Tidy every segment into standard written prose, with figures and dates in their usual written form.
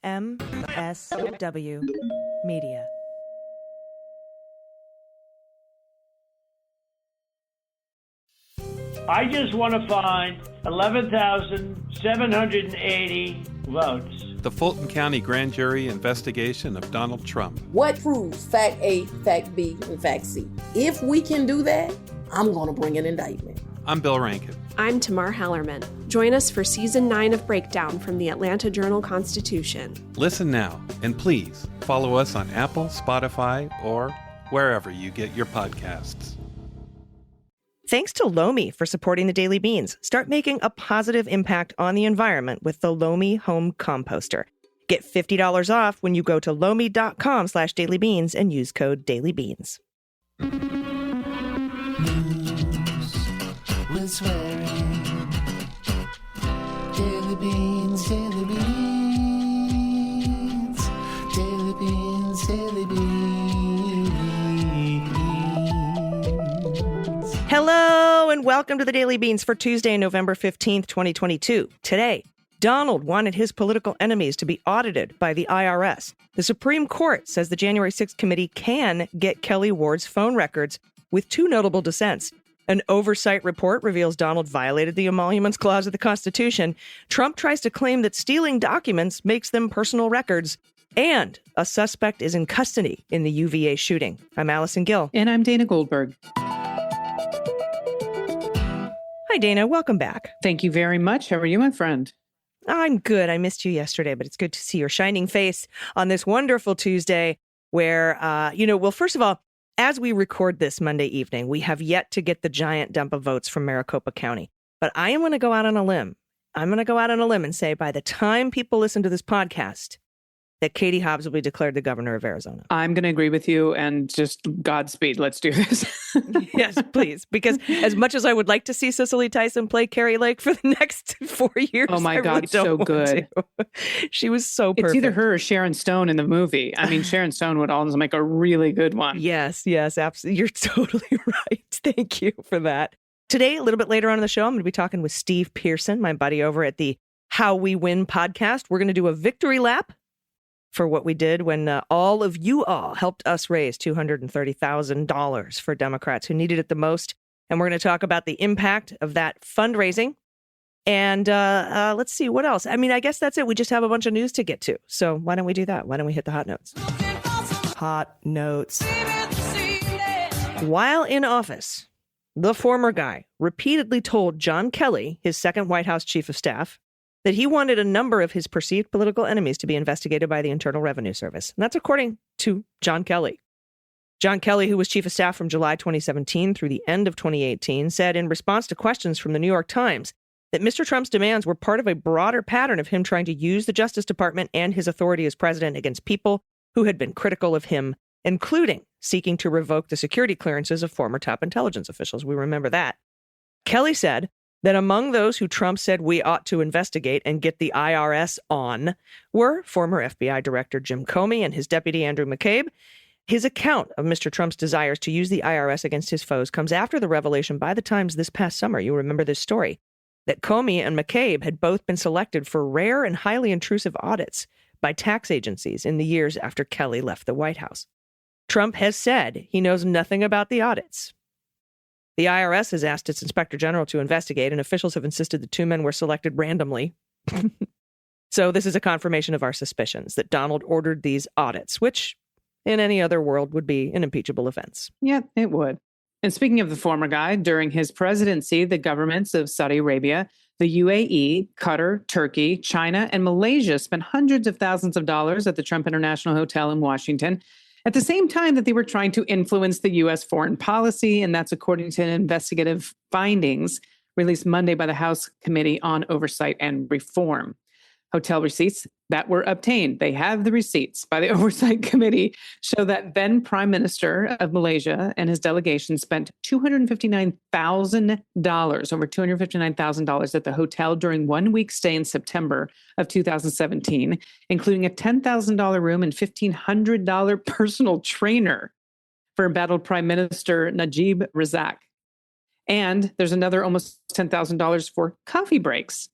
MSW Media. I just want to find 11,780 votes. The Fulton County Grand Jury investigation of Donald Trump. What proves fact A, fact B, and fact C? If we can do that, I'm going to bring an indictment. I'm Bill Rankin. I'm Tamar Hallerman. Join us for Season 9 of Breakdown from the Atlanta Journal-Constitution. Listen now, and please follow us on Apple, Spotify, or wherever you get your podcasts. Thanks to Lomi for supporting the Daily Beans. Start making a positive impact on the environment with the Lomi Home Composter. Get $50 off when you go to lomi.com/dailybeans and use code dailybeans. News with swearing. Daily Beans, Daily Beans. Daily Beans, Daily Beans. Hello and welcome to the Daily Beans for Tuesday, November 15th, 2022. Today, Donald wanted his political enemies to be audited by the IRS. The Supreme Court says the January 6th committee can get Kelly Ward's phone records with two notable dissents. An oversight report reveals Donald violated the Emoluments Clause of the Constitution. Trump tries to claim that stealing documents makes them personal records. And a suspect is in custody in the UVA shooting. I'm Allison Gill. And I'm Dana Goldberg. Hi, Dana. Welcome back. Thank you very much. How are you, my friend? I'm good. I missed you yesterday, but it's good to see your shining face on this wonderful Tuesday where, well, first of all, as we record this Monday evening, we have yet to get the giant dump of votes from Maricopa County. But I am going to go out on a limb. I'm going to go out on a limb and say by the time people listen to this podcast, that Katie Hobbs will be declared the governor of Arizona. I'm going to agree with you and just Godspeed. Let's do this. Yes, please. Because as much as I would like to see Cicely Tyson play Carrie Lake for the next 4 years, oh my I God, really don't so want good. to. She was so perfect. It's either her or Sharon Stone in the movie. I mean, Sharon Stone would always make a really good one. Yes, absolutely. You're totally right. Thank you for that. Today, a little bit later on in the show, I'm going to be talking with Steve Pearson, my buddy over at the How We Win podcast. We're going to do a victory lap for what we did when all of you all helped us raise $230,000 for Democrats who needed it the most. And we're going to talk about the impact of that fundraising. And let's see, what else? I mean, I guess that's it. We just have a bunch of news to get to. So why don't we do that? Why don't we hit the hot notes? Hot notes. While in office, the former guy repeatedly told John Kelly, his second White House chief of staff, that he wanted a number of his perceived political enemies to be investigated by the Internal Revenue Service. And that's according to John Kelly. John Kelly, who was chief of staff from July 2017 through the end of 2018, said in response to questions from the New York Times that Mr. Trump's demands were part of a broader pattern of him trying to use the Justice Department and his authority as president against people who had been critical of him, including seeking to revoke the security clearances of former top intelligence officials. We remember that. Kelly said that among those who Trump said we ought to investigate and get the IRS on were former FBI Director Jim Comey and his deputy Andrew McCabe. His account of Mr. Trump's desires to use the IRS against his foes comes after the revelation by the Times this past summer, you remember this story, that Comey and McCabe had both been selected for rare and highly intrusive audits by tax agencies in the years after Kelly left the White House. Trump has said he knows nothing about the audits. The IRS has asked its inspector general to investigate, and officials have insisted the two men were selected randomly. So this is a confirmation of our suspicions that Donald ordered these audits, which in any other world would be an impeachable offense. Yeah, it would. And speaking of the former guy, during his presidency, the governments of Saudi Arabia, the UAE, Qatar, Turkey, China, and Malaysia spent hundreds of thousands of dollars at the Trump International Hotel in Washington at the same time that they were trying to influence the U.S. foreign policy, and that's according to investigative findings released Monday by the House Committee on Oversight and Reform. Hotel receipts that were obtained, they have the receipts by the Oversight Committee, show that then Prime Minister of Malaysia and his delegation spent $259,000, over $259,000 at the hotel during 1 week stay in September of 2017, including a $10,000 room and $1,500 personal trainer for embattled Prime Minister Najib Razak. And there's another almost $10,000 for coffee breaks.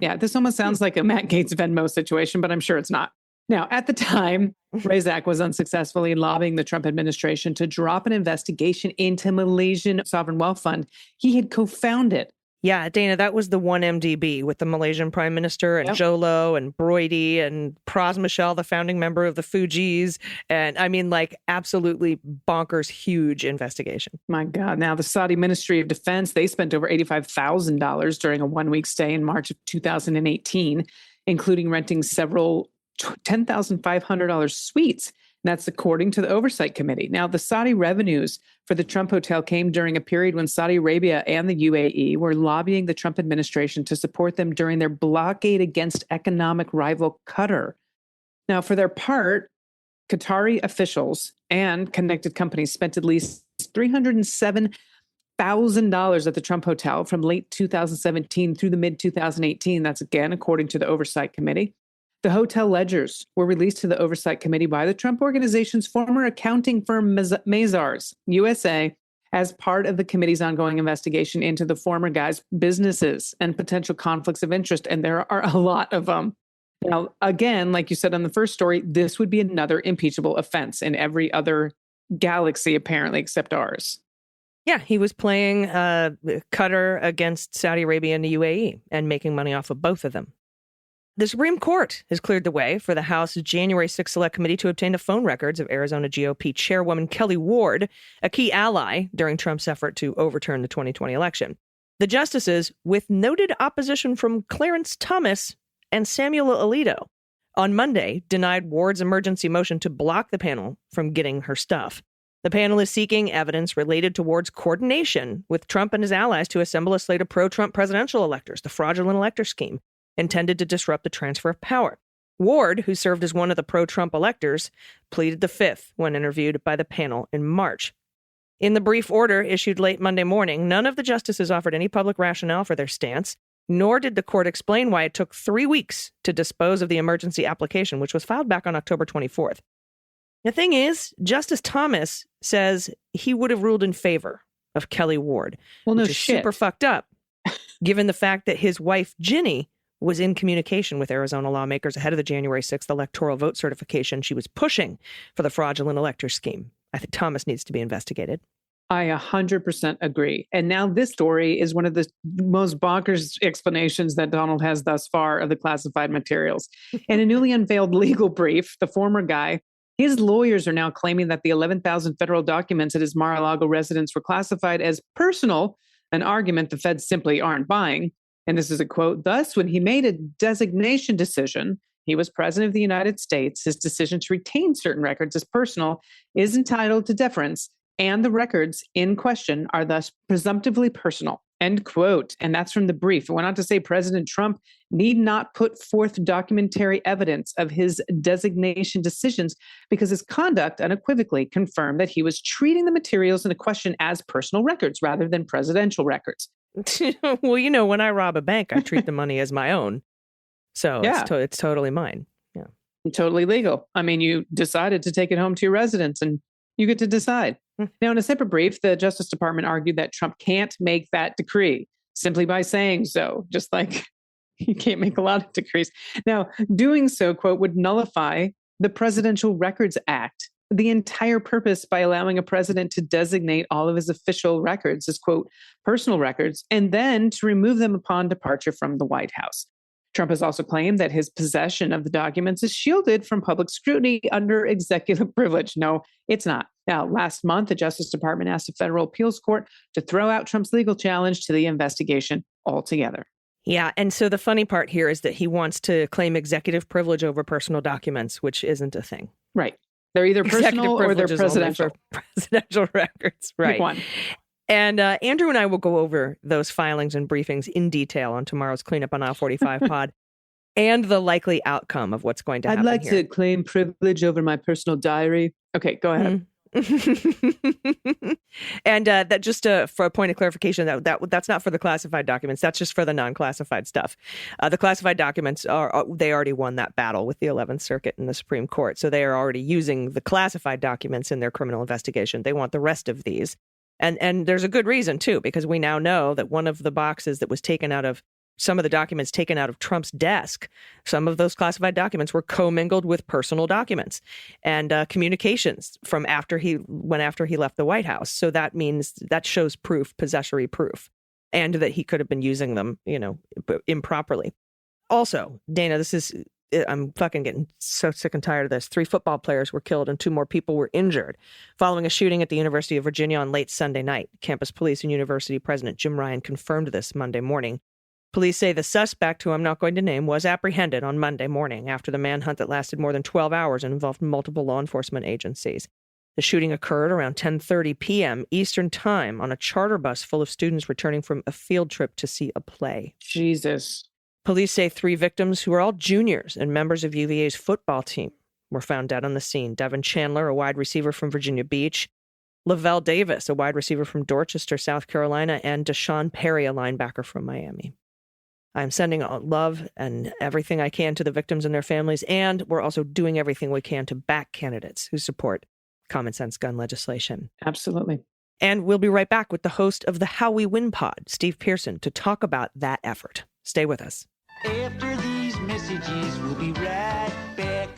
Yeah, this almost sounds like a Matt Gaetz Venmo situation, but I'm sure it's not. Now, at the time, Razak was unsuccessfully lobbying the Trump administration to drop an investigation into Malaysian Sovereign Wealth Fund he had co-founded. Yeah, Dana, that was the 1MDB with the Malaysian Prime Minister and Yep. Jolo and Brody and Pras Michel, the founding member of the Fujis. And I mean, like, absolutely bonkers, huge investigation. My God. Now, the Saudi Ministry of Defense, they spent over $85,000 during a one-week stay in March of 2018, including renting several $10,500 suites. And that's according to the Oversight Committee. Now, the Saudi revenues for the Trump Hotel came during a period when Saudi Arabia and the UAE were lobbying the Trump administration to support them during their blockade against economic rival Qatar. Now, for their part, Qatari officials and connected companies spent at least $307,000 at the Trump Hotel from late 2017 through the mid-2018. That's again, according to the Oversight Committee. The hotel ledgers were released to the Oversight Committee by the Trump Organization's former accounting firm, Mazars USA, as part of the committee's ongoing investigation into the former guy's businesses and potential conflicts of interest. And there are a lot of them. Now, again, like you said on the first story, this would be another impeachable offense in every other galaxy, apparently, except ours. Yeah, he was playing Qatar against Saudi Arabia and the UAE and making money off of both of them. The Supreme Court has cleared the way for the House's January 6th Select Committee to obtain the phone records of Arizona GOP chairwoman Kelly Ward, a key ally during Trump's effort to overturn the 2020 election. The justices, with noted opposition from Clarence Thomas and Samuel Alito, on Monday denied Ward's emergency motion to block the panel from getting her stuff. The panel is seeking evidence related to Ward's coordination with Trump and his allies to assemble a slate of pro-Trump presidential electors, the fraudulent elector scheme, intended to disrupt the transfer of power. Ward, who served as one of the pro-Trump electors, pleaded the fifth when interviewed by the panel in March. In the brief order issued late Monday morning, none of the justices offered any public rationale for their stance, nor did the court explain why it took 3 weeks to dispose of the emergency application, which was filed back on October 24th. The thing is, Justice Thomas says he would have ruled in favor of Kelly Ward, Well, no which is shit. super fucked up, given the fact that his wife, Ginny, was in communication with Arizona lawmakers ahead of the January 6th electoral vote certification. She was pushing for the fraudulent elector scheme. I think Thomas needs to be investigated. I 100% agree. And now this story is one of the most bonkers explanations that Donald has thus far of the classified materials. In a newly unveiled legal brief, the former guy, his lawyers are now claiming that the 11,000 federal documents at his Mar-a-Lago residence were classified as personal, an argument the feds simply aren't buying. And this is a quote, "Thus, when he made a designation decision, he was president of the United States, his decision to retain certain records as personal is entitled to deference, and the records in question are thus presumptively personal," end quote. And that's from the brief. It went on to say President Trump need not put forth documentary evidence of his designation decisions because his conduct unequivocally confirmed that he was treating the materials in a question as personal records rather than presidential records. Well, you know, when I rob a bank, I treat the money as my own. So Yeah. it's totally mine. Yeah. Totally legal. I mean, you decided to take it home to your residence and you get to decide. Now, in a separate brief, the Justice Department argued that Trump can't make that decree simply by saying so, just like you can't make a lot of decrees. Now, doing so, quote, would nullify the Presidential Records Act, the entire purpose by allowing a president to designate all of his official records as, quote, personal records, and then to remove them upon departure from the White House. Trump has also claimed that his possession of the documents is shielded from public scrutiny under executive privilege. No, it's not. Now, last month, the Justice Department asked a federal appeals court to throw out Trump's legal challenge to the investigation altogether. Yeah. And so the funny part here is that he wants to claim executive privilege over personal documents, which isn't a thing. Right. They're either personal or they're privilege is only presidential. for presidential records. Right. Pick one. And Andrew and I will go over those filings and briefings in detail on tomorrow's Cleanup on Aisle 45 pod and the likely outcome of what's going to happen here. to claim privilege over my personal diary. Okay, go ahead. And that just for a point of clarification, that's not for the classified documents. That's just for the non-classified stuff. The classified documents they already won that battle with the 11th Circuit and the Supreme Court. So they are already using the classified documents in their criminal investigation. They want the rest of these. And there's a good reason, too, because we now know that one of the boxes that was taken out of some of the documents taken out of Trump's desk, some of those classified documents were commingled with personal documents and communications from after he left the White House. So that means that shows proof, possessory proof, and that he could have been using them, improperly. Also, Dana, I'm fucking getting so sick and tired of this. 3 football players were killed and 2 more people were injured following a shooting at the University of Virginia on late Sunday night. Campus police and university president Jim Ryan confirmed this Monday morning. Police say the suspect, who I'm not going to name, was apprehended on Monday morning after the manhunt that lasted more than 12 hours and involved multiple law enforcement agencies. The shooting occurred around 10:30 p.m. Eastern Time on a charter bus full of students returning from a field trip to see a play. Jesus. Police say 3 victims, who are all juniors and members of UVA's football team, were found dead on the scene. Devin Chandler, a wide receiver from Virginia Beach, Lavelle Davis, a wide receiver from Dorchester, South Carolina, and Deshaun Perry, a linebacker from Miami. I'm sending love and everything I can to the victims and their families, and we're also doing everything we can to back candidates who support common sense gun legislation. Absolutely. And we'll be right back with the host of the How We Win pod, Steve Pearson, to talk about that effort. Stay with us. After these messages, we'll be right back.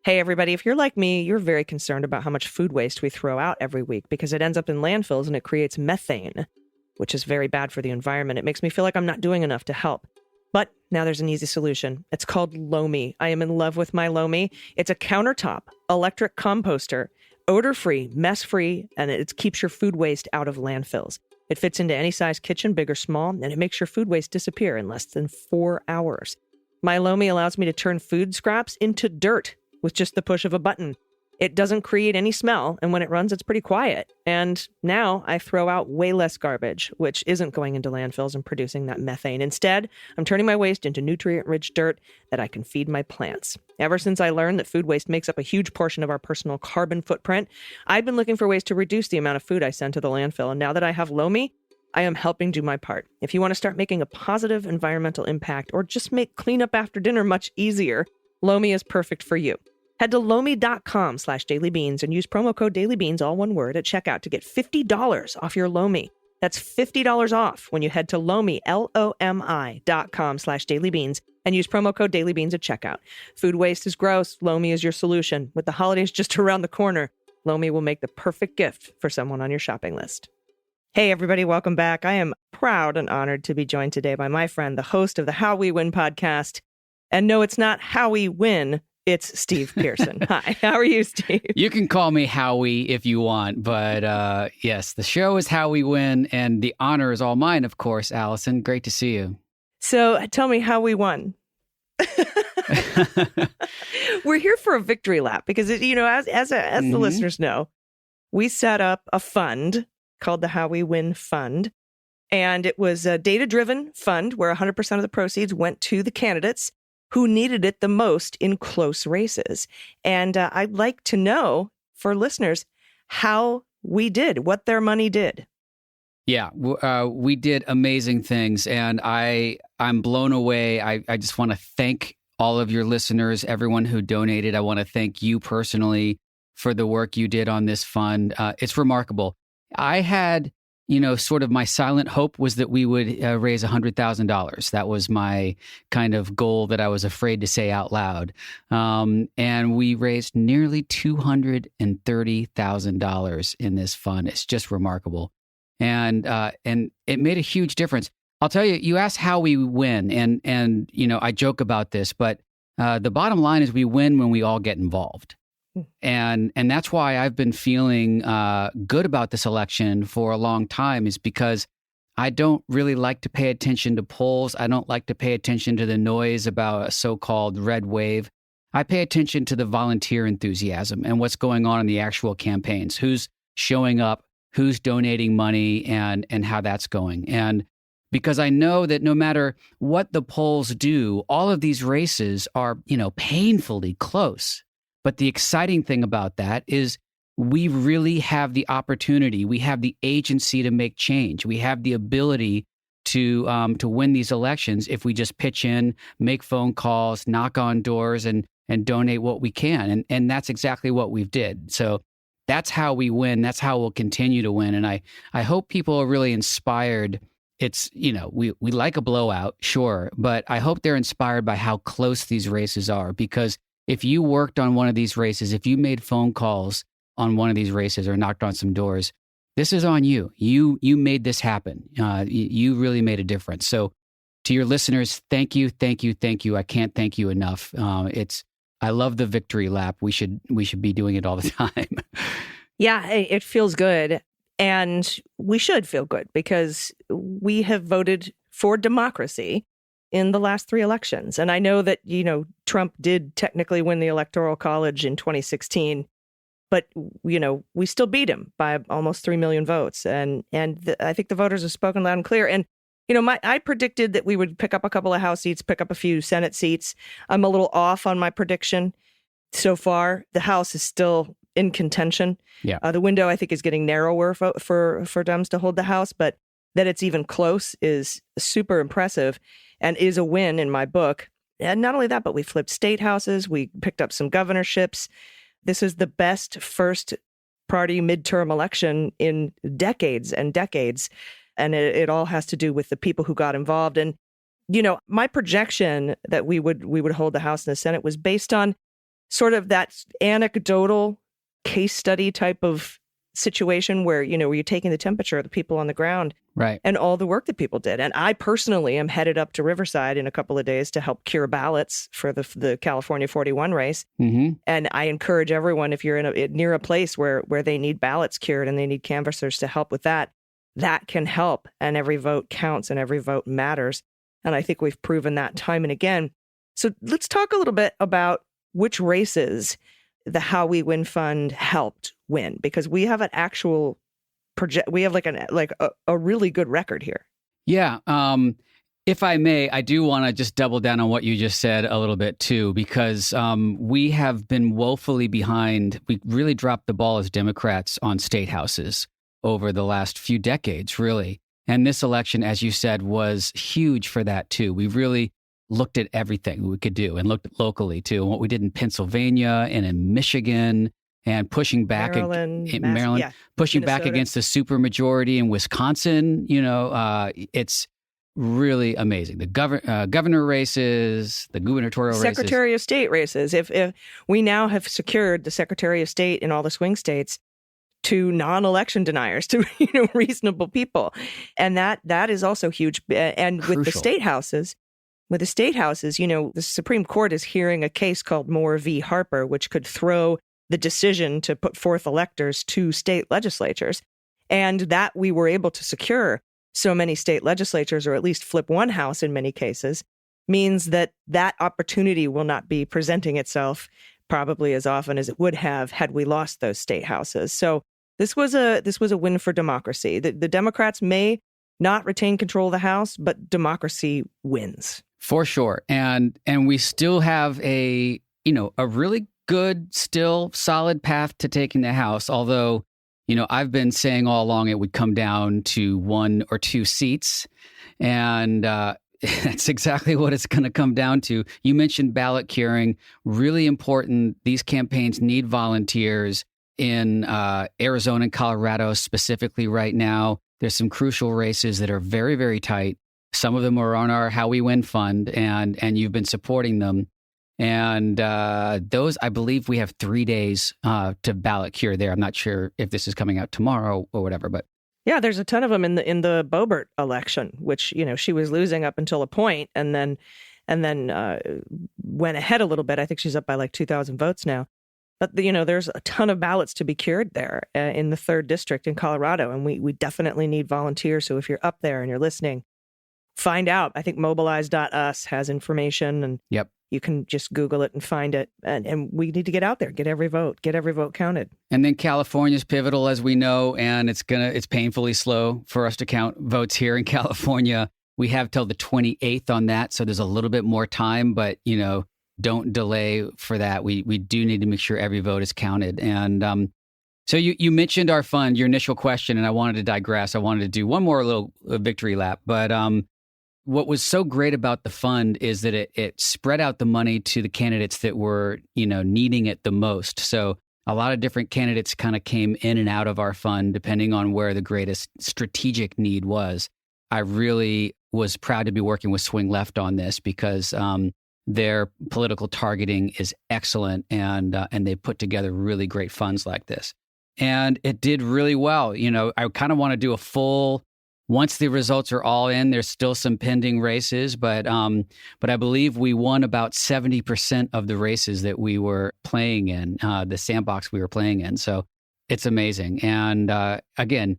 Hey, everybody, if you're like me, you're very concerned about how much food waste we throw out every week because it ends up in landfills and it creates methane, which is very bad for the environment. It makes me feel like I'm not doing enough to help. But now there's an easy solution. It's called Lomi. I am in love with my Lomi. It's a countertop, electric composter, odor-free, mess-free, and it keeps your food waste out of landfills. It fits into any size kitchen, big or small, and it makes your food waste disappear in less than 4 hours. My Lomi allows me to turn food scraps into dirt with just the push of a button. It doesn't create any smell, and when it runs, it's pretty quiet. And now I throw out way less garbage, which isn't going into landfills and producing that methane. Instead, I'm turning my waste into nutrient-rich dirt that I can feed my plants. Ever since I learned that food waste makes up a huge portion of our personal carbon footprint, I've been looking for ways to reduce the amount of food I send to the landfill. And now that I have Lomi, I am helping do my part. If you want to start making a positive environmental impact or just make cleanup after dinner much easier, Lomi is perfect for you. Head to Lomi.com/dailybeans and use promo code dailybeans, all one word, at checkout to get $50 off your Lomi. That's $50 off when you head to Lomi, LOMI.com/dailybeans and use promo code dailybeans at checkout. Food waste is gross. Lomi is your solution. With the holidays just around the corner, Lomi will make the perfect gift for someone on your shopping list. Hey, everybody, welcome back. I am proud and honored to be joined today by my friend, the host of the How We Win podcast. And no, it's not How We Win. It's Steve Pearson. Hi, how are you, Steve? You can call me Howie if you want, but yes, the show is How We Win, and the honor is all mine, of course, Allison. Great to see you. So tell me how we won. We're here for a victory lap because, as the listeners know, we set up a fund called the How We Win Fund, and it was a data-driven fund where 100% of the proceeds went to the candidates who needed it the most in close races. And I'd like to know, for listeners, how we did, what their money did. Yeah, we did amazing things, and I'm blown away. I just want to thank all of your listeners, everyone who donated. I want to thank you personally for the work you did on this fund. It's remarkable. I had, sort of my silent hope was that we would raise $100,000. That was my kind of goal that I was afraid to say out loud. And we raised nearly $230,000 in this fund. It's just remarkable. And it made a huge difference. I'll tell you, you asked how we win. And I joke about this, but the bottom line is we win when we all get involved. And that's why I've been feeling good about this election for a long time, is because I don't really like to pay attention to polls. I don't like to pay attention to the noise about a so-called red wave. I pay attention to the volunteer enthusiasm and what's going on in the actual campaigns, who's showing up, who's donating money, and how that's going. And because I know that no matter what the polls do, all of these races are, painfully close. But the exciting thing about that is we really have the opportunity. We have the agency to make change. We have the ability to win these elections if we just pitch in, make phone calls, knock on doors, and donate what we can. And that's exactly what we've did. So that's how we win. That's how we'll continue to win. And I hope people are really inspired it's, we like a blowout, sure, but I hope they're inspired by how close these races are, because if you worked on one of these races, if you made phone calls on one of these races or knocked on some doors, this is on you. You made this happen. You really made a difference. So to your listeners, thank you, thank you, thank you. I can't thank you enough. I love the victory lap. We should be doing it all the time. Yeah, it feels good. And we should feel good because we have voted for democracy in the last 3 elections. And I know that, Trump did technically win the Electoral College in 2016, but, we still beat him by almost 3 million votes. And I think the voters have spoken loud and clear. And, I predicted that we would pick up a couple of House seats, pick up a few Senate seats. I'm a little off on my prediction so far. The House is still in contention. Yeah. The window, I think, is getting narrower for Dems to hold the House, but that it's even close is super impressive and is a win in my book. And not only that, but we flipped state houses. We picked up some governorships. This is the best first party midterm election in decades and decades. And it all has to do with the people who got involved. And, my projection that we would hold the House and the Senate was based on sort of that anecdotal case study type of situation where, where you're taking the temperature of the people on the ground, right, and all the work that people did. And I personally am headed up to Riverside in a couple of days to help cure ballots for the California 41 race. Mm-hmm. And I encourage everyone, if you're near a place where they need ballots cured and they need canvassers to help with that can help. And every vote counts and every vote matters. And I think we've proven that time and again. So let's talk a little bit about which races the How We Win Fund helped win, because we have an actual we have a really good record here. Yeah. If I may, I do want to just double down on what you just said a little bit too, because we have been woefully behind. We really dropped the ball as Democrats on state houses over the last few decades, really. And this election, as you said, was huge for that too. We really looked at everything we could do and looked locally too, and what we did in Pennsylvania and in Michigan, and pushing back Maryland, pushing Minnesota. back against the supermajority in Wisconsin. It's really amazing. The governor races, the gubernatorial races, Secretary of State races. If we now have secured the Secretary of State in all the swing states to non-election deniers, to reasonable people, and that is also huge. And Crucial. With the state houses, the Supreme Court is hearing a case called Moore v. Harper, which could throw the decision to put forth electors to state legislatures, and that we were able to secure so many state legislatures, or at least flip one house in many cases, means that opportunity will not be presenting itself probably as often as it would have had we lost those state houses. So this was a win for democracy. The Democrats may not retain control of the House, but democracy wins. For sure. And we still have a really good, still solid path to taking the House. Although, I've been saying all along it would come down to 1 or 2 seats. And that's exactly what it's going to come down to. You mentioned ballot curing, really important. These campaigns need volunteers in Arizona and Colorado specifically right now. There's some crucial races that are very, very tight. Some of them are on our How We Win Fund, and you've been supporting them. And those, I believe we have 3 days to ballot cure there. I'm not sure if this is coming out tomorrow or whatever, but yeah, there's a ton of them in the Boebert election, which she was losing up until a point, and then went ahead a little bit. I think she's up by like 2,000 votes now. But there's a ton of ballots to be cured there in the 3rd district in Colorado, and we definitely need volunteers. So if you're up there and you're listening, find out. I think mobilize.us has information, and yep. You can just Google it and find it. And we need to get out there, get every vote counted. And then California's pivotal, as we know, and it's painfully slow for us to count votes here in California. We have till the 28th on that, so there's a little bit more time, but don't delay for that. We do need to make sure every vote is counted. And so you mentioned our fund, your initial question, and I wanted to digress. I wanted to do one more little victory lap, but what was so great about the fund is that it spread out the money to the candidates that were, needing it the most. So a lot of different candidates kind of came in and out of our fund depending on where the greatest strategic need was. I really was proud to be working with Swing Left on this because their political targeting is excellent, and they put together really great funds like this. And it did really well. I kind of want to do a full, once the results are all in, there's still some pending races, but I believe we won about 70% of the races that we were playing in, the sandbox we were playing in. So it's amazing. And again,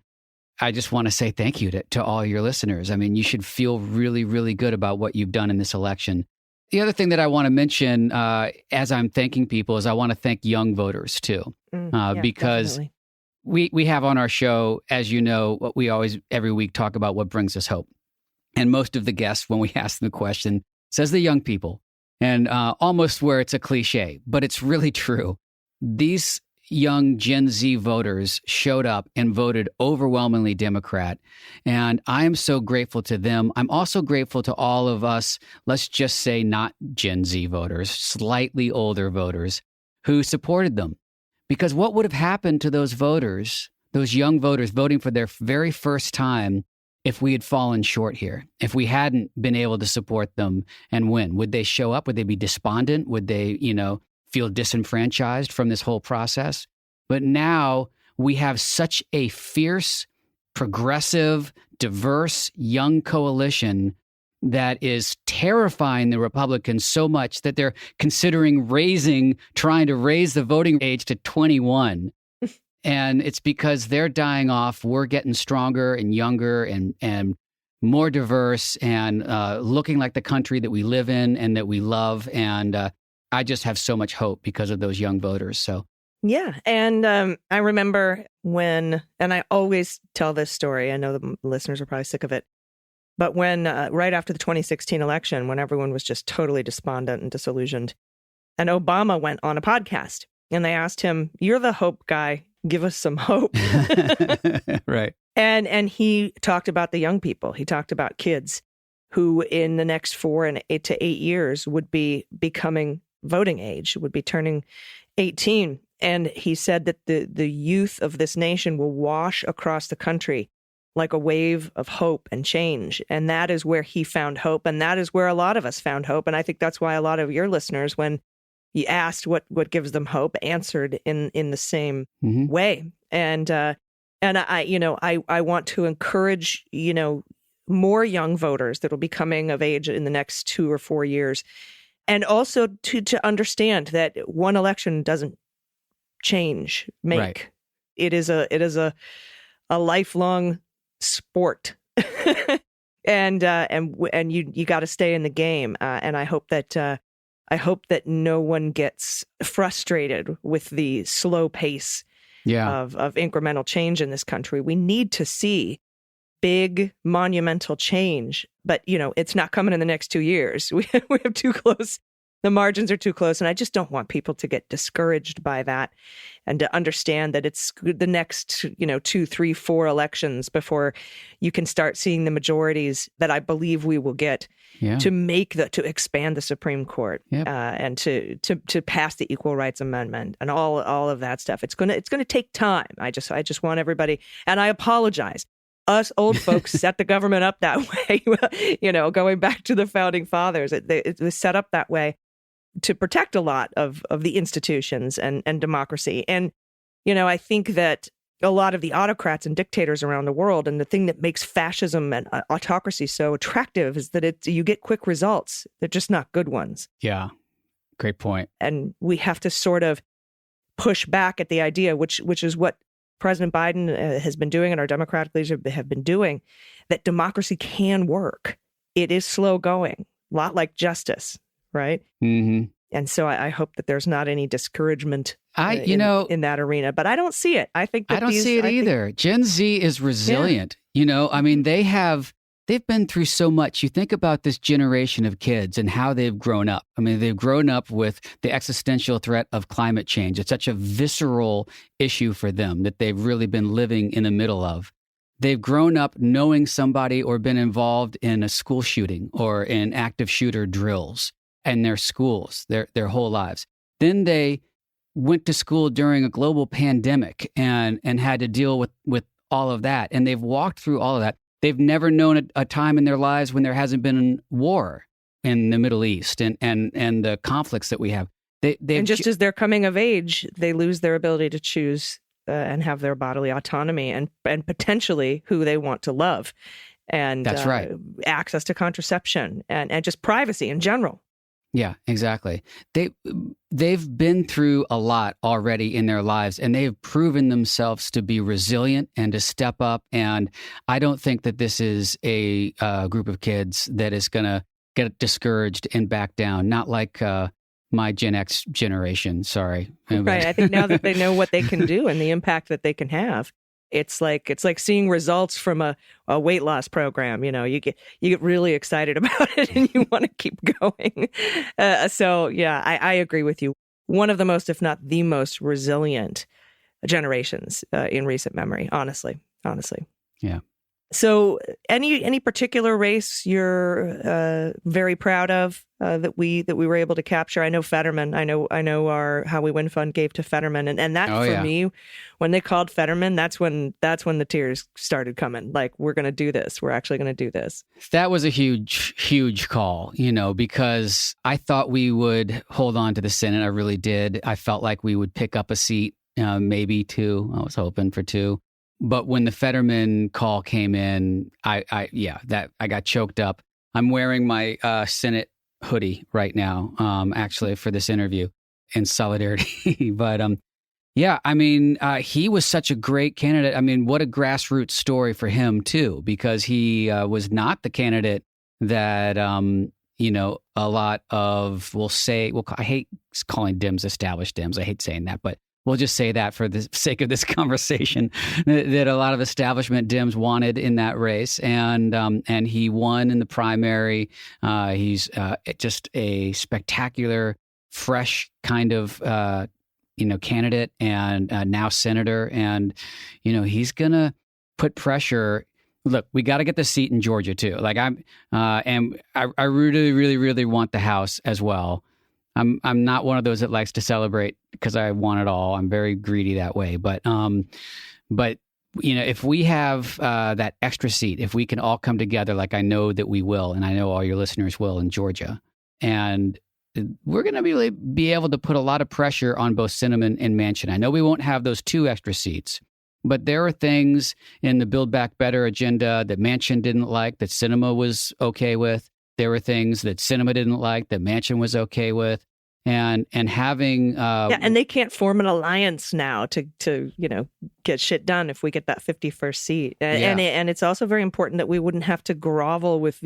I just want to say thank you to all your listeners. I mean, you should feel really, really good about what you've done in this election. The other thing that I want to mention as I'm thanking people is I want to thank young voters too, because definitely. we have on our show, as you know, we always every week talk about what brings us hope. And most of the guests, when we ask them the question, says the young people, and almost where it's a cliche, but it's really true. These young Gen Z voters showed up and voted overwhelmingly Democrat. And I am so grateful to them. I'm also grateful to all of us, let's just say not Gen Z voters, slightly older voters who supported them. Because what would have happened to those voters, those young voters voting for their very first time, if we had fallen short here, if we hadn't been able to support them and win? Would they show up? Would they be despondent? Would they, feel disenfranchised from this whole process? But now we have such a fierce, progressive, diverse, young coalition that is terrifying the Republicans so much that they're considering trying to raise the voting age to 21. And it's because they're dying off. We're getting stronger and younger and more diverse and looking like the country that we live in and that we love. And I just have so much hope because of those young voters. So, yeah. And I remember when, and I always tell this story, I know the listeners are probably sick of it, but when right after the 2016 election, when everyone was just totally despondent and disillusioned, and Obama went on a podcast and they asked him, "You're the hope guy. Give us some hope." Right. And he talked about the young people. He talked about kids who in the next 4 to 8 years would be becoming voting age, would be turning 18. And he said that the youth of this nation will wash across the country like a wave of hope and change. And that is where he found hope. And that is where a lot of us found hope. And I think that's why a lot of your listeners, when you asked what gives them hope, answered in the same way. And I want to encourage, more young voters that will be coming of age in the next 2 or 4 years. And also to understand that one election doesn't make. Right. It is a lifelong sport. and you got to stay in the game. And I hope that no one gets frustrated with the slow pace of incremental change in this country. We need to see big monumental change, but it's not coming in the next 2 years. We have too close. The margins are too close. And I just don't want people to get discouraged by that and to understand that it's the next, 2, 3, 4 elections before you can start seeing the majorities that I believe we will get to expand the Supreme Court and to pass the Equal Rights Amendment and all of that stuff. It's gonna take time. I just want everybody, and I apologize. Us old folks set the government up that way, going back to the founding fathers. It was set up that way to protect a lot of the institutions and democracy. And, I think that a lot of the autocrats and dictators around the world, and the thing that makes fascism and autocracy so attractive is that you get quick results. They're just not good ones. Yeah, great point. And we have to sort of push back at the idea, which is what President Biden has been doing and our Democratic leaders have been doing, that democracy can work. It is slow going, a lot like justice, right? Mm-hmm. And so I hope that there's not any discouragement in that arena, but I don't see it. I think that I don't see it either. Gen Z is resilient. I mean, they've been through so much. You think about this generation of kids and how they've grown up. I mean, they've grown up with the existential threat of climate change. It's such a visceral issue for them that they've really been living in the middle of. They've grown up knowing somebody or been involved in a school shooting or in active shooter drills in their schools their whole lives. Then they went to school during a global pandemic and had to deal with all of that. And they've walked through all of that. They've never known a time in their lives when there hasn't been war in the Middle East and the conflicts that we have. And just as they're coming of age, they lose their ability to choose and have their bodily autonomy and potentially who they want to love. And that's right. Access to contraception and just privacy in general. Yeah, exactly. They've been through a lot already in their lives, and they've proven themselves to be resilient and to step up. And I don't think that this is a group of kids that is going to get discouraged and back down. Not like my Gen X generation. Sorry. Right. I think now that they know what they can do and the impact that they can have, it's like seeing results from a weight loss program. You know, you get really excited about it and you want to keep going. So yeah, I agree with you. One of the most, if not the most resilient generations in recent memory, honestly. Yeah. So any particular race you're very proud of that we were able to capture? I know Fetterman. I know our How We Win Fund gave to Fetterman, and that for me, when they called Fetterman, that's when the tears started coming. Like, we're going to do this. We're actually going to do this. That was a huge call, because I thought we would hold on to the Senate. I really did. I felt like we would pick up a seat, maybe 2. I was hoping for 2. But when the Fetterman call came in, I got choked up. I'm wearing my Senate hoodie right now, actually, for this interview in solidarity. But he was such a great candidate. I mean, what a grassroots story for him too, because he was not the candidate that a lot of I hate calling Dems established Dems. I hate saying that, but we'll just say that for the sake of this conversation, that a lot of establishment Dems wanted in that race, and he won in the primary. He's just a spectacular, fresh kind of candidate, and now senator, and he's gonna put pressure. Look, we got to get the seat in Georgia too. Like I really, really, really want the House as well. I'm not one of those that likes to celebrate because I want it all. I'm very greedy that way. But if we have that extra seat, if we can all come together, like I know that we will, and I know all your listeners will in Georgia, and we're going to really be able to put a lot of pressure on both Sinema and Manchin. I know we won't have those 2 extra seats, but there are things in the Build Back Better agenda that Manchin didn't like, that Sinema was okay with. There were things that Sinema didn't like that Manchin was okay with, and having and they can't form an alliance now to get shit done if we get that 51st seat. And it's also very important that we wouldn't have to grovel with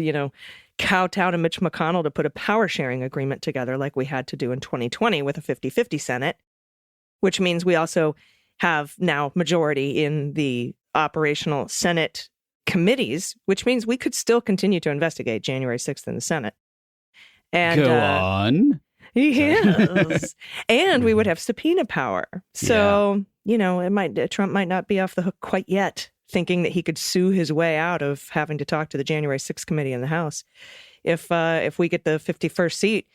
kowtow to Mitch McConnell to put a power sharing agreement together like we had to do in 2020 with a 50-50 Senate, which means we also have now majority in the operational Senate committees, which means we could still continue to investigate January 6th in the Senate. And go on. Yes. And we would have subpoena power. So, Trump might not be off the hook quite yet, thinking that he could sue his way out of having to talk to the January 6th committee in the House. If we get the 51st seat,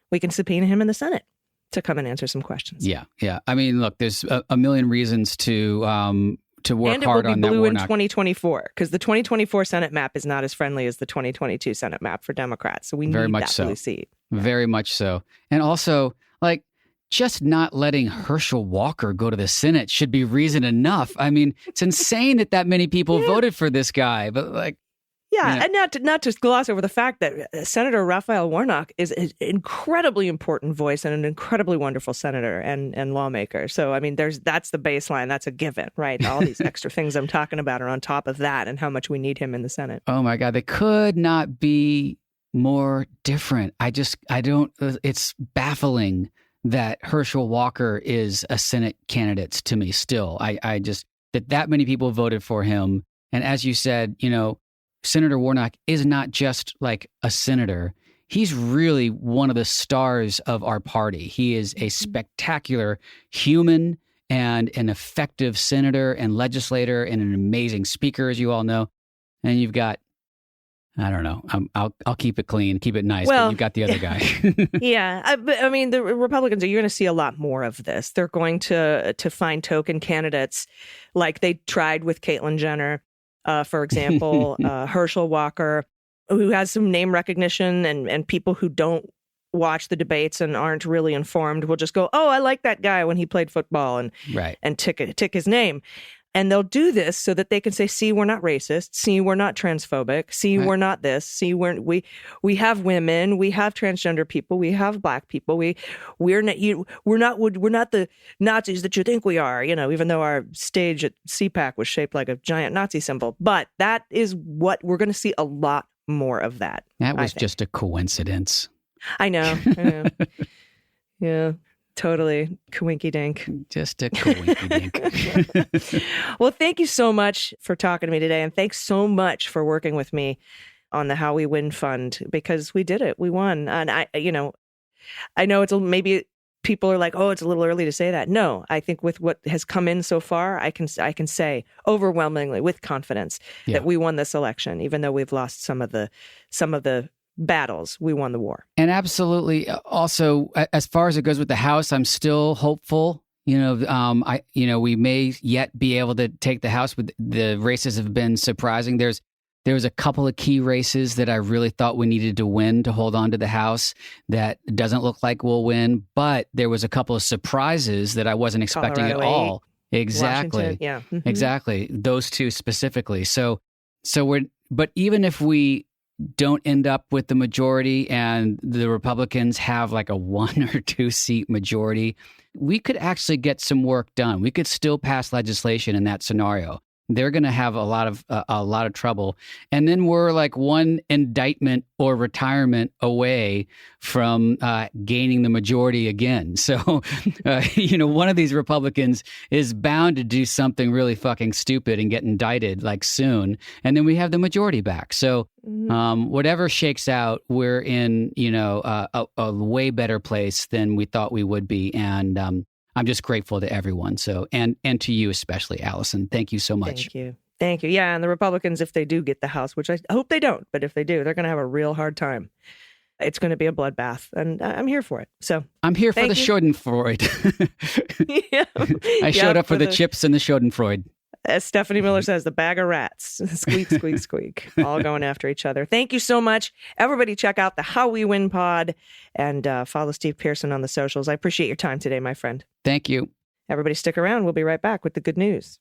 we can subpoena him in the Senate to come and answer some questions. Yeah. I mean, look, there's a million reasons to work hard on that. And it will be blue in 2024, because the 2024 Senate map is not as friendly as the 2022 Senate map for Democrats. So we need that blue seat. Very much so. And also, just not letting Herschel Walker go to the Senate should be reason enough. I mean, it's insane that many people voted for this guy, but and not to gloss over the fact that Senator Raphael Warnock is an incredibly important voice and an incredibly wonderful senator and lawmaker. So, I mean, that's the baseline. That's a given, right? All these extra things I'm talking about are on top of that and how much we need him in the Senate. Oh, my God. They could not be more different. It's baffling that Herschel Walker is a Senate candidate to me still. I just, that many people voted for him. And as you said, Senator Warnock is not just like a senator. He's really one of the stars of our party. He is a spectacular human and an effective senator and legislator and an amazing speaker, as you all know. And you've got, I don't know, I'll keep it clean, keep it nice, but you've got the other guy. Yeah. I mean, the Republicans, you're going to see a lot more of this. They're going to find token candidates like they tried with Caitlyn Jenner. For example, Herschel Walker, who has some name recognition, and people who don't watch the debates and aren't really informed will just go, oh, I like that guy when he played football, and tick his name. And they'll do this so that they can say, see, we're not racist. See, we're not transphobic. See, we're not this. See, we have women. We have transgender people. We have black people. We're not the Nazis that you think we are, even though our stage at CPAC was shaped like a giant Nazi symbol. But that is what we're going to see, a lot more of that. That was just a coincidence. I know. Yeah. Totally. Kawinky dink. Just a kawinky dink. Well, thank you so much for talking to me today. And thanks so much for working with me on the How We Win Fund, because we did it. We won. And I know it's maybe people are like, oh, it's a little early to say that. No, I think with what has come in so far, I can say overwhelmingly with confidence that we won this election, even though we've lost some of the battles. We won the war. And absolutely. Also, as far as it goes with the House, I'm still hopeful. We may yet be able to take the House, but the races have been surprising. There was a couple of key races that I really thought we needed to win to hold on to the House that doesn't look like we'll win, but there was a couple of surprises that I wasn't expecting Colorado at all. 8, Exactly. Washington, yeah. Mm-hmm. Exactly. Those two specifically. But even if we don't end up with the majority and the Republicans have like a 1 or 2 seat majority, we could actually get some work done. We could still pass legislation in that scenario. They're going to have a lot of trouble. And then we're like one indictment or retirement away from gaining the majority again. So, one of these Republicans is bound to do something really fucking stupid and get indicted like soon. And then we have the majority back. So whatever shakes out, we're in, a way better place than we thought we would be. And I'm just grateful to everyone. So, and to you especially, Allison. Thank you so much. Thank you. Yeah, and the Republicans, if they do get the House, which I hope they don't, but if they do, they're going to have a real hard time. It's going to be a bloodbath, and I'm here for it. So I'm here for the Schadenfreude. I showed up for the chips and the Schadenfreude. As Stephanie Miller says, the bag of rats. Squeak, squeak, squeak. All going after each other. Thank you so much. Everybody check out the How We Win pod and follow Steve Pearson on the socials. I appreciate your time today, my friend. Thank you. Everybody stick around. We'll be right back with the good news.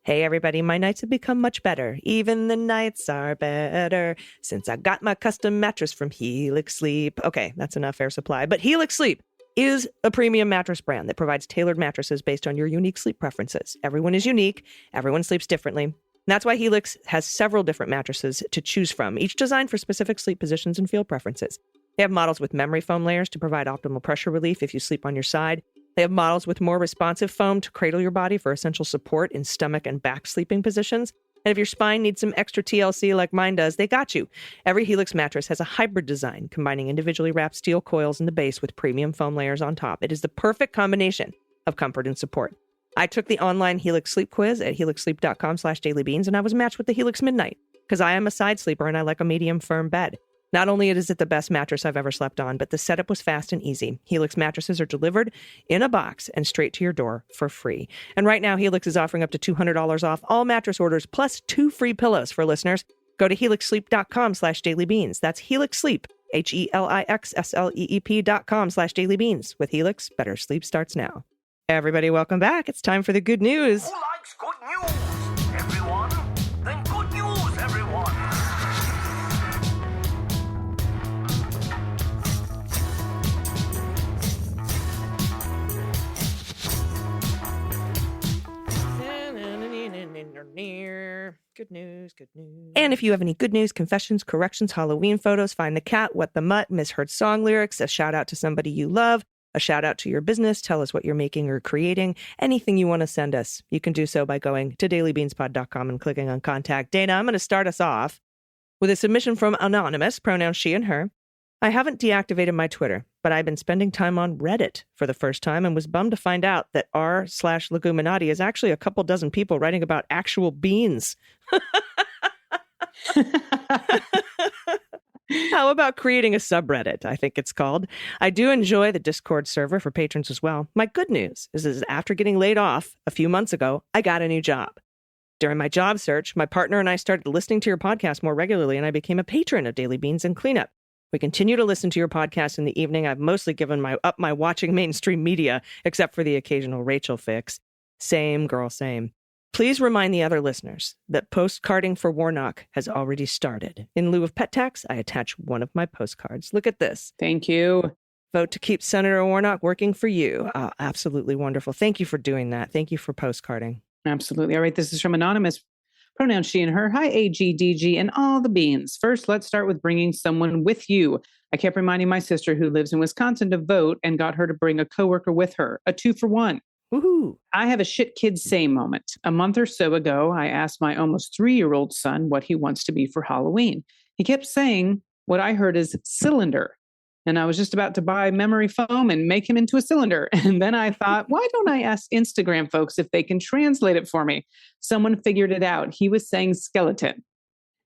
Hey, everybody, my nights have become much better. Even the nights are better since I got my custom mattress from Helix Sleep. Okay, that's enough air supply. But Helix Sleep is a premium mattress brand that provides tailored mattresses based on your unique sleep preferences. Everyone is unique. Everyone sleeps differently. And that's why Helix has several different mattresses to choose from, each designed for specific sleep positions and feel preferences. They have models with memory foam layers to provide optimal pressure relief if you sleep on your side. They have models with more responsive foam to cradle your body for essential support in stomach and back sleeping positions. And if your spine needs some extra TLC like mine does, they got you. Every Helix mattress has a hybrid design, combining individually wrapped steel coils in the base with premium foam layers on top. It is the perfect combination of comfort and support. I took the online Helix Sleep quiz at helixsleep.com/dailybeans, and I was matched with the Helix Midnight because I am a side sleeper and I like a medium firm bed. Not only is it the best mattress I've ever slept on, but the setup was fast and easy. Helix mattresses are delivered in a box and straight to your door for free. And right now, Helix is offering up to $200 off all mattress orders plus 2 free pillows for listeners. Go to helixsleep.com/dailybeans. That's Helix Sleep, HELIXSLEEP.com/dailybeans. With Helix, better sleep starts now. Everybody, welcome back. It's time for the good news. Who likes good news? Everyone? Then good news, everyone. Good news, good news. And if you have any good news, confessions, corrections, Halloween photos, Find the Cat, What the Mutt, misheard song lyrics, a shout out to somebody you love, a shout out to your business, tell us what you're making or creating, anything you want to send us, you can do so by going to dailybeanspod.com and clicking on Contact Dana. I'm going to start us off with a submission from Anonymous, pronouns she and her. I haven't deactivated my Twitter, but I've been spending time on Reddit for the first time and was bummed to find out that r/Leguminati is actually a couple dozen people writing about actual beans. How about creating a subreddit? I think it's called. I do enjoy the Discord server for patrons as well. My good news is after getting laid off a few months ago, I got a new job. During my job search, my partner and I started listening to your podcast more regularly, and I became a patron of Daily Beans and Cleanup. We continue to listen to your podcast in the evening. I've mostly given up my watching mainstream media, except for the occasional Rachel fix. Same, girl, same. Please remind the other listeners that postcarding for Warnock has already started. In lieu of pet tax, I attach one of my postcards. Look at this. Thank you. Vote to keep Senator Warnock working for you. Oh, absolutely wonderful. Thank you for doing that. Thank you for postcarding. Absolutely. All right. This is from Anonymous. Pronoun she and her. Hi, AG, DG, and all the beans. First, let's start with bringing someone with you. I kept reminding my sister who lives in Wisconsin to vote and got her to bring a coworker with her. A 2-for-1. Woohoo. I have a shit kids say moment. A month or so ago, I asked my almost 3-year-old son what he wants to be for Halloween. He kept saying what I heard is cylinder. And I was just about to buy memory foam and make him into a cylinder. And then I thought, why don't I ask Instagram folks if they can translate it for me? Someone figured it out. He was saying skeleton.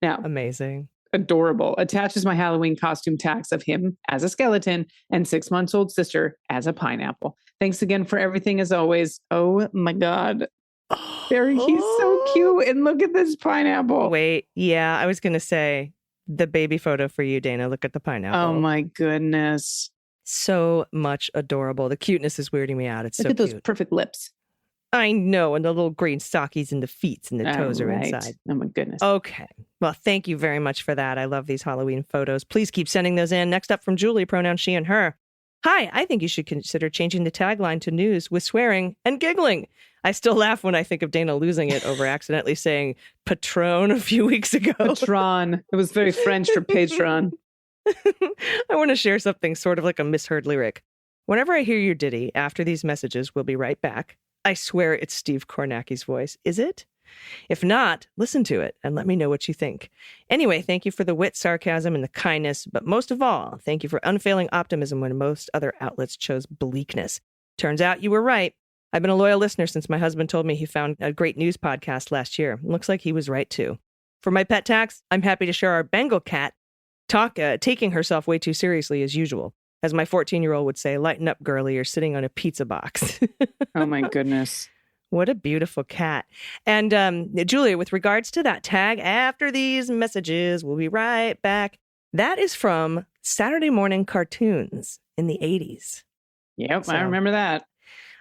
Now, amazing. Adorable. Attaches my Halloween costume tags of him as a skeleton and 6-month-old sister as a pineapple. Thanks again for everything as always. Oh my God. He's so cute. And look at this pineapple. Wait. Yeah, I was going to say the baby photo for you, Dana. Look at the pineapple. Oh my goodness. So much adorable. The cuteness is weirding me out. It's look so at those cute. Perfect lips. I know. And the little green stockies and the feet and the toes are inside. Oh my goodness. Okay. Well, thank you very much for that. I love these Halloween photos. Please keep sending those in. Next up from Julie, pronoun she and her. Hi, I think you should consider changing the tagline to news with swearing and giggling. I still laugh when I think of Dana losing it over accidentally saying Patron a few weeks ago. Patron. It was very French for patron. I want to share something sort of like a misheard lyric. Whenever I hear your ditty after these messages, we'll be right back. I swear it's Steve Kornacki's voice. Is it? If not, listen to it and let me know what you think. Anyway, thank you for the wit, sarcasm, and the kindness, but most of all, thank you for unfailing optimism when most other outlets chose bleakness. Turns out you were right. I've been a loyal listener since my husband told me he found a great news podcast last year. Looks like he was right too. For my pet tax, I'm happy to share our Bengal cat taking herself way too seriously as usual. As my 14-year-old would say, lighten up, girlie, you're sitting on a pizza box. Oh my goodness. What a beautiful cat. And Julia, with regards to that tag, after these messages, we'll be right back. That is from Saturday morning cartoons in the 80s. Yep, so, I remember that.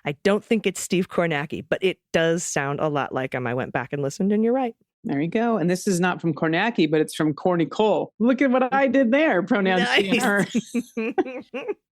I don't think it's Steve Kornacki, but it does sound a lot like him. I went back and listened, and you're right. There you go. And this is not from Kornacki, but it's from Corny Cole. Look at what I did there. Pronouns she and her.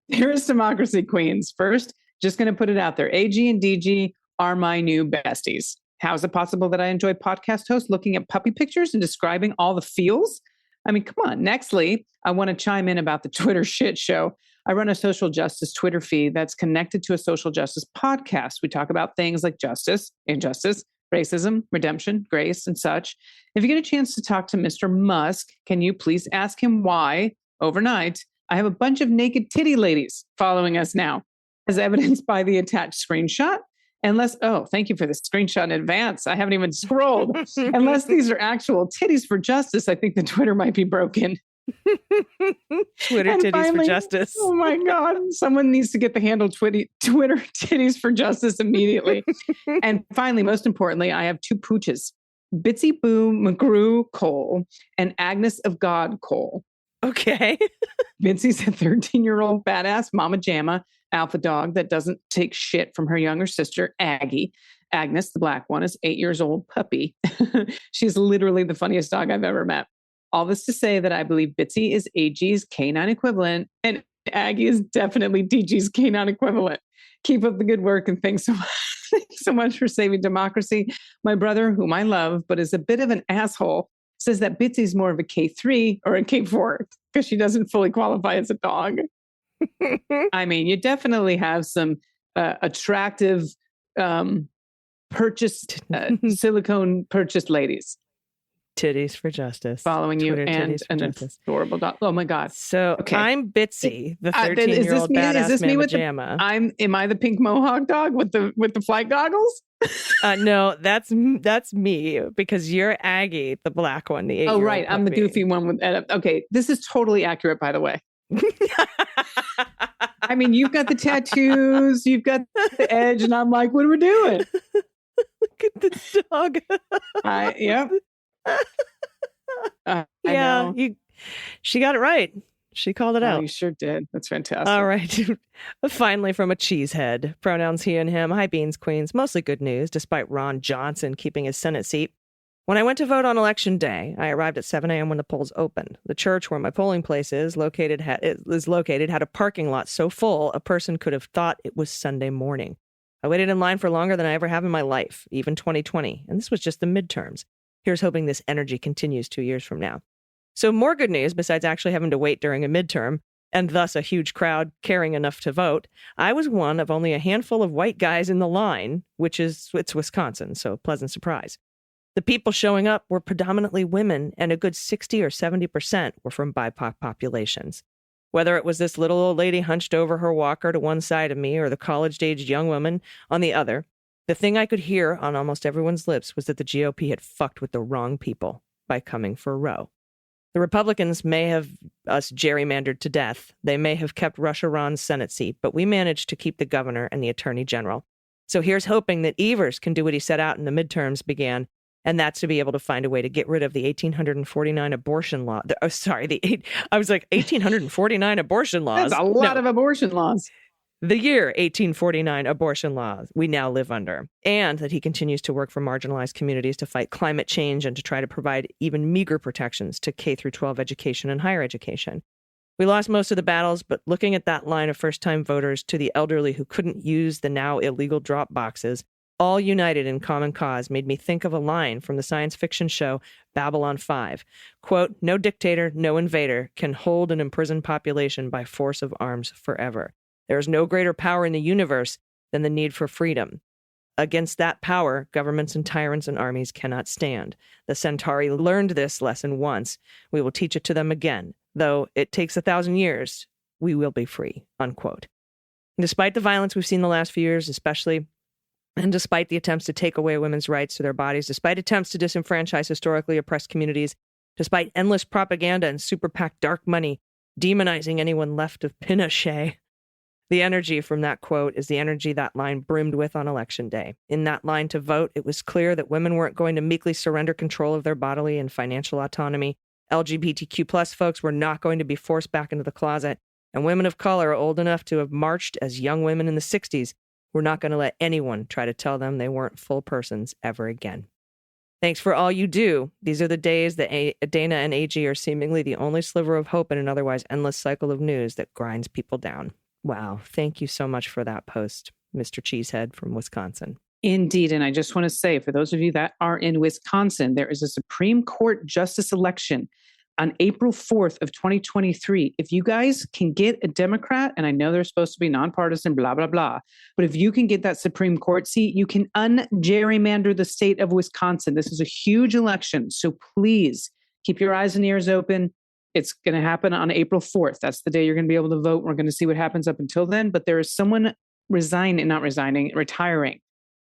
Here's Democracy Queens. First, just going to put it out there. AG and DG are my new besties. How is it possible that I enjoy podcast hosts looking at puppy pictures and describing all the feels? I mean, come on. Nextly, I want to chime in about the Twitter shit show. I run a social justice Twitter feed that's connected to a social justice podcast. We talk about things like justice, injustice, racism, redemption, grace, and such. If you get a chance to talk to Mr. Musk, can you please ask him why, overnight, I have a bunch of naked titty ladies following us now, as evidenced by the attached screenshot? Thank you for the screenshot in advance. I haven't even scrolled. Unless these are actual titties for justice, I think the Twitter might be broken. Twitter titties for justice. Oh my God. Someone needs to get the handle Twitter titties for justice immediately. And finally, most importantly, I have 2 pooches, Bitsy Boo McGrew Cole and Agnes of God Cole. Okay. Bitsy's a 13-year-old badass mama jamma alpha dog that doesn't take shit from her younger sister, Aggie. Agnes, the black one, is 8 years old puppy. She's literally the funniest dog I've ever met. All this to say that I believe Bitsy is AG's canine equivalent and Aggie is definitely DG's canine equivalent. Keep up the good work and thanks so much for saving democracy. My brother, whom I love, but is a bit of an asshole, says that Bitsy's more of a K3 or a K4 because she doesn't fully qualify as a dog. I mean, you definitely have some attractive silicone purchased ladies. Titties for justice. Following Twitter you and an adorable dog. Oh my God. So okay. I'm Bitsy, the 13-year-old badass mama jamma. Am I the pink mohawk dog with the flight goggles? No, that's me because you're Aggie, the black one. The 8-year-old right. puppy. I'm the goofy one with okay. This is totally accurate, by the way. I mean, you've got the tattoos, you've got the edge, and I'm like, what are we doing? Look at this dog. Yep. I Yeah, know. she got it right. She called it Oh, out. you sure did. That's fantastic. All right. Finally, from a cheesehead. Pronouns he and him. Hi, Beans Queens. Mostly good news, despite Ron Johnson keeping his Senate seat. When I went to vote on Election Day, I arrived at 7 a.m. when the polls opened. The church where my polling place is located had a parking lot so full a person could have thought it was Sunday morning. I waited in line for longer than I ever have in my life, even 2020, and this was just the midterms. Here's hoping this energy continues 2 years from now. So more good news, besides actually having to wait during a midterm, and thus a huge crowd caring enough to vote, I was one of only a handful of white guys in the line, it's Wisconsin, so pleasant surprise. The people showing up were predominantly women, and a good 60 or 70% were from BIPOC populations. Whether it was this little old lady hunched over her walker to one side of me or the college-aged young woman on the other, the thing I could hear on almost everyone's lips was that the GOP had fucked with the wrong people by coming for Roe. The Republicans may have us gerrymandered to death. They may have kept Rush Ron's Senate seat, but we managed to keep the governor and the attorney general. So here's hoping that Evers can do what he set out in the midterms began, and that's to be able to find a way to get rid of the 1849 abortion law. I was like 1849 abortion laws. That's a lot of abortion laws. The year 1849 abortion laws we now live under, and that he continues to work for marginalized communities to fight climate change and to try to provide even meager protections to K through 12 education and higher education. We lost most of the battles, but looking at that line of first-time voters to the elderly who couldn't use the now illegal drop boxes, all united in common cause, made me think of a line from the science fiction show Babylon 5. Quote, "No dictator, no invader can hold an imprisoned population by force of arms forever. There is no greater power in the universe than the need for freedom. Against that power, governments and tyrants and armies cannot stand. The Centauri learned this lesson once. We will teach it to them again. Though it takes 1,000 years, we will be free." Unquote. And despite the violence we've seen the last few years, especially, and despite the attempts to take away women's rights to their bodies, despite attempts to disenfranchise historically oppressed communities, despite endless propaganda and super PAC dark money demonizing anyone left of Pinochet, the energy from that quote is the energy that line brimmed with on Election Day. In that line to vote, it was clear that women weren't going to meekly surrender control of their bodily and financial autonomy. LGBTQ+ folks were not going to be forced back into the closet. And women of color old enough to have marched as young women in the 60s were not going to let anyone try to tell them they weren't full persons ever again. Thanks for all you do. These are the days that Dana and AG are seemingly the only sliver of hope in an otherwise endless cycle of news that grinds people down. Wow. Thank you so much for that post, Mr. Cheesehead from Wisconsin. Indeed. And I just want to say, for those of you that are in Wisconsin, there is a Supreme Court justice election on April 4th of 2023. If you guys can get a Democrat, and I know they're supposed to be nonpartisan, blah, blah, blah, but if you can get that Supreme Court seat, you can un-gerrymander the state of Wisconsin. This is a huge election. So please keep your eyes and ears open. It's going to happen on April 4th. That's the day you're going to be able to vote. We're going to see what happens up until then. But there is someone retiring.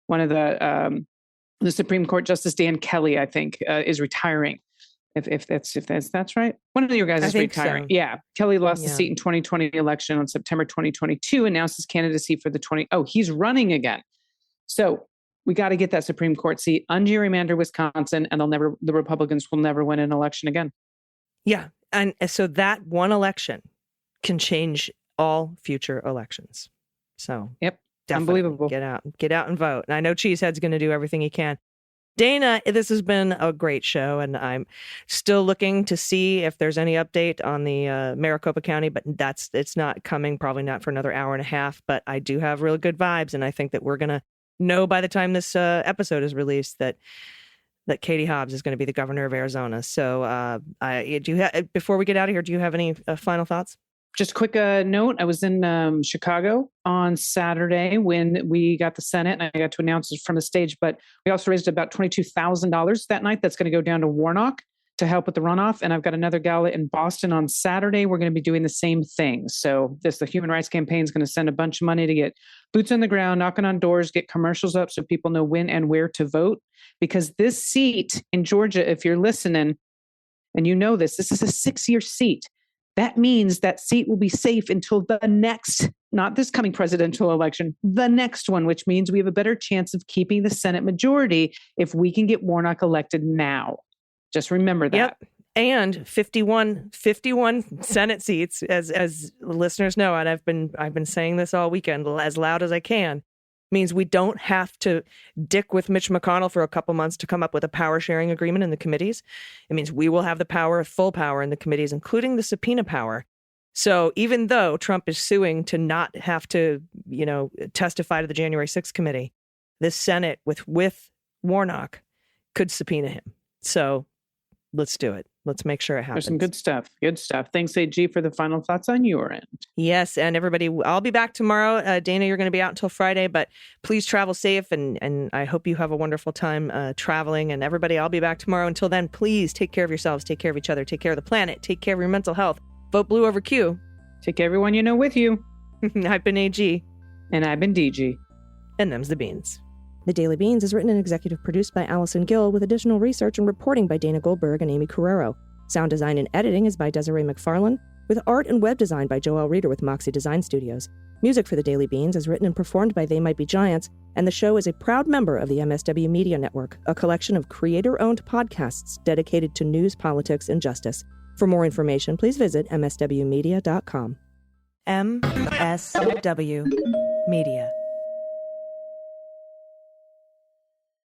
One of the Supreme Court Justice Dan Kelly, I think, is retiring. If that's right. One of your guys is retiring. So. Yeah. Kelly lost the seat in 2020 election on September 2022, announced his candidacy for he's running again. So we got to get that Supreme Court seat, un-gerrymander Wisconsin, and the Republicans will never win an election again. Yeah. And so that one election can change all future elections. So yep. Unbelievable. Get out and vote. And I know Cheesehead's going to do everything he can. Dana, this has been a great show, and I'm still looking to see if there's any update on the Maricopa County, but it's not coming, probably not for another hour and a half, but I do have really good vibes, and I think that we're going to know by the time this episode is released that Katie Hobbs is going to be the governor of Arizona. So before we get out of here, do you have any final thoughts? Just a quick note. I was in Chicago on Saturday when we got the Senate, and I got to announce it from the stage. But we also raised about $22,000 that night. That's going to go down to Warnock to help with the runoff. And I've got another gala in Boston on Saturday. We're going to be doing the same thing. So the Human Rights Campaign is going to send a bunch of money to get boots on the ground, knocking on doors, get commercials up so people know when and where to vote. Because this seat in Georgia, if you're listening and you know this is a 6-year seat. that means that seat will be safe until the next, not this coming presidential election, the next one, which means we have a better chance of keeping the Senate majority if we can get Warnock elected now. Just remember that. Yep. And 51 Senate seats, as listeners know, and I've been saying this all weekend as loud as I can, means we don't have to dick with Mitch McConnell for a couple months to come up with a power sharing agreement in the committees. It means we will have the power, full power in the committees, including the subpoena power. So even though Trump is suing to not have to, testify to the January 6th committee, the Senate with Warnock could subpoena him. So let's do it. Let's make sure it happens. There's some good stuff. Good stuff. Thanks, AG, for the final thoughts on your end. Yes, and everybody, I'll be back tomorrow. Dana, you're going to be out until Friday, but please travel safe, and I hope you have a wonderful time traveling. And everybody, I'll be back tomorrow. Until then, please take care of yourselves, take care of each other, take care of the planet, take care of your mental health. Vote blue over Q. Take everyone you know with you. I've been AG. And I've been DG. And them's the beans. The Daily Beans is written and executive produced by Allison Gill, with additional research and reporting by Dana Goldberg and Amy Carrero. Sound design and editing is by Desiree McFarlane, with art and web design by Joelle Reeder with Moxie Design Studios. Music for The Daily Beans is written and performed by They Might Be Giants, and the show is a proud member of the MSW Media Network, a collection of creator-owned podcasts dedicated to news, politics, and justice. For more information, please visit mswmedia.com. MSW Media.